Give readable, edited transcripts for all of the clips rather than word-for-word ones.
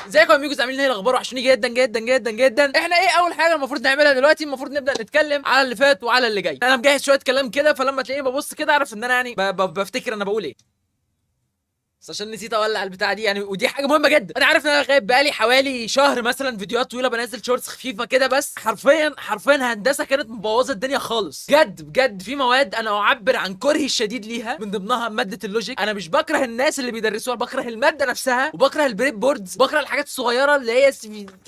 ازيكم يا اميجوز، عاملين ايه؟ الاخبار؟ وحشوني جدا جدا جدا جدا. احنا ايه اول حاجه المفروض نعملها دلوقتي؟ المفروض نبدا نتكلم على اللي فات وعلى اللي جاي. انا مجهز شويه كلام كده، فلما تلاقيني ببص كده اعرف ان انا يعني بفتكر انا بقول ايه. بس عشان نسيت اولع البتاعه دي يعني، ودي حاجه مهمه جدا. انا عارف ان انا غايب بقالي حوالي شهر مثلا، فيديوهات طويله بنزل شورتس خفيفه كده، بس حرفيا حرفيا هندسه كانت مبوظه الدنيا خالص. بجد بجد في مواد انا اعبر عن كرهي الشديد ليها، من ضمنها ماده اللوجيك. انا مش بكره الناس اللي بيدرسوها، بكره الماده نفسها، وبكره البريد بوردز، بكره الحاجات الصغيره اللي هي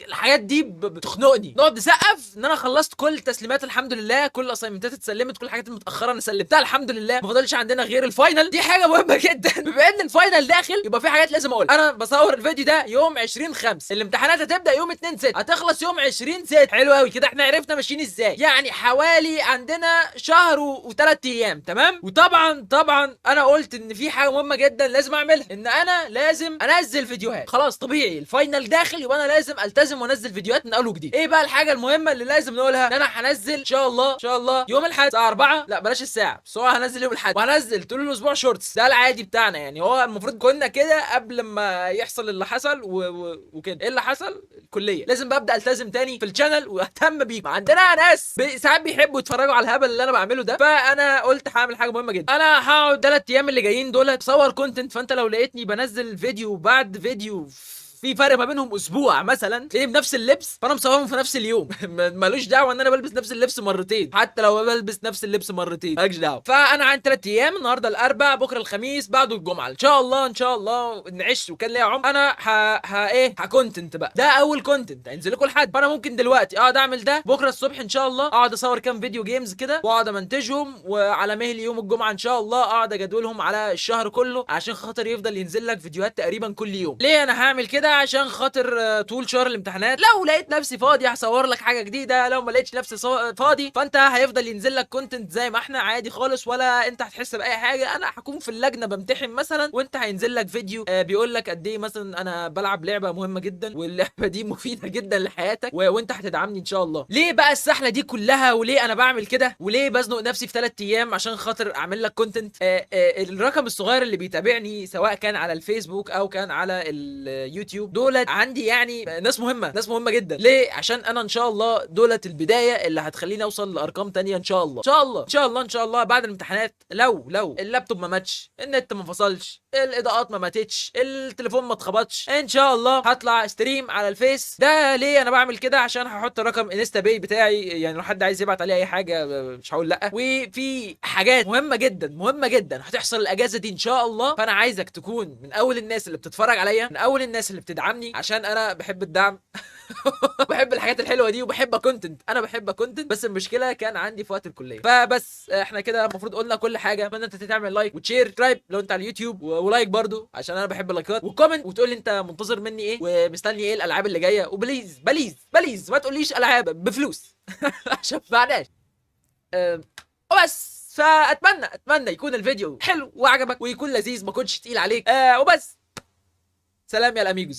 الحاجات دي بتخنقني. نقعد نسقف ان انا خلصت كل التسليمات الحمد لله، كل الاسايمنتات اتسلمت، كل الحاجات المتاخره انا سلمتها الحمد لله. ما فاضلش عندنا غير الفاينل، دي حاجه مهمه جدا. بما ان الفاينل داخل يبقى في حاجات لازم اقول. انا بصور الفيديو ده يوم 20/5، الامتحانات هتبدا يوم 2/6، هتخلص يوم 20/6. حلو قوي كده، احنا عرفنا ماشيين ازاي. يعني حوالي عندنا شهر وثلاث ايام، تمام. وطبعا انا قلت ان في حاجه مهمه جدا لازم اعملها، ان انا لازم انزل فيديوهات. خلاص طبيعي الفاينل داخل، يبقى انا لازم التزم وانزل فيديوهات من اول وجديد. ايه بقى الحاجه المهمه اللي لازم نقولها؟ ان انا هنزل ان شاء الله ان شاء الله يوم الاحد الساعه 4. لا بلاش الساعه، بس هو هنزل يوم الاحد، وهنزل طول الاسبوع شورتس. ده العادي بتاعنا يعني، هو المفروض كنا كده قبل ما يحصل اللي حصل وكده. ايه اللي حصل؟ الكليه. لازم ببدا التزم تاني في الشانل واهتم بيكم. عندنا ناس ساعات بيحبوا يتفرجوا على الهبل اللي انا بعمله ده، فانا قلت هعمل حاجه مهمه جدا. انا هقعد 3 ايام اللي جايين دول اصور كونتنت، فانت لو لقيتني بنزل فيديو بعد فيديو في فرق ما بينهم اسبوع مثلا، تلاقيه بنفس اللبس، فانا مصورهم في نفس اليوم. ملوش دعوه ان انا بلبس نفس اللبس مرتين، حتى لو بلبس نفس اللبس مرتين مالكش دعوه. فانا عندي 3 ايام، النهارده الاربع، بكره الخميس، بعده الجمعه. ان شاء الله ان شاء الله نعيش وكان ليا عمر. انا ايه هكونتنت بقى. ده اول كونتنت هينزل لكم لحد، فانا ممكن دلوقتي اقعد اعمل ده، بكره الصبح ان شاء الله اقعد اصور كام فيديو جيمز كده واقعد امنتجهم، وعلى مهل يوم الجمعه ان شاء الله اقعد اجدولهم على الشهر كله، عشان خاطر يفضل ينزل لك فيديوهات تقريبا كل يوم. ليه انا هعمل كده؟ عشان خاطر طول شهر الامتحانات لو لقيت نفسي فاضي هصور لك حاجه جديده، لو ما لقيتش نفسي فاضي فانت هيفضل ينزل لك كونتنت زي ما احنا عادي خالص، ولا انت هتحس باي حاجه. انا هكون في اللجنه بمتحن مثلا، وانت هينزل لك فيديو بيقول لك قد ايه مثلا انا بلعب لعبه مهمه جدا، واللعبه دي مفيده جدا لحياتك، وانت هتدعمني ان شاء الله. ليه بقى السحله دي كلها؟ وليه انا بعمل كده؟ وليه بزنق نفسي في 3 ايام عشان خاطر اعمل لك كونتنت؟ الرقم الصغير اللي بيتابعني سواء كان على الفيسبوك او كان على اليوتيوب، دولت عندي يعني ناس مهمه، ناس مهمه جدا. ليه؟ عشان انا ان شاء الله دولت البدايه اللي هتخليني اوصل لارقام تانية ان شاء الله. ان شاء الله ان شاء الله ان شاء الله بعد الامتحانات، لو اللابتوب ما ماتش، النت ما فصلش، الاضاءات ما ماتتش، التليفون ما اتخبطش، ان شاء الله هطلع ستريم على الفيس. ده ليه انا بعمل كده؟ عشان هحط رقم انستا باي بتاعي، يعني لو حد عايز يبعت عليه اي حاجه مش هقول لا. وفي حاجات مهمه جدا مهمه جدا هتحصل الاجازه دي ان شاء الله، فانا عايزك تكون من اول الناس اللي بتتفرج عليا، من اول الناس اللي بتدعمني، عشان انا بحب الدعم. بحب الحاجات الحلوه دي وبحب كونتنت، انا بحب كونتنت، بس المشكله كان عندي في وقت الكليه. فبس احنا كده المفروض قلنا كل حاجه. اتمنى انت تعمل لايك وتشير سبسكرايب لو انت على اليوتيوب، ولايك برضو عشان انا بحب اللايكات، وكومنت وتقول لي انت منتظر مني ايه ومستني ايه الالعاب اللي جايه. وبليز بليز بليز ما تقوليش العاب بفلوس عشان معناش. أه وبس. فاتمنى يكون الفيديو حلو وعجبك ويكون لذيذ، ما كنتش تقيل عليك. وبس. سلام يا الاميجوز.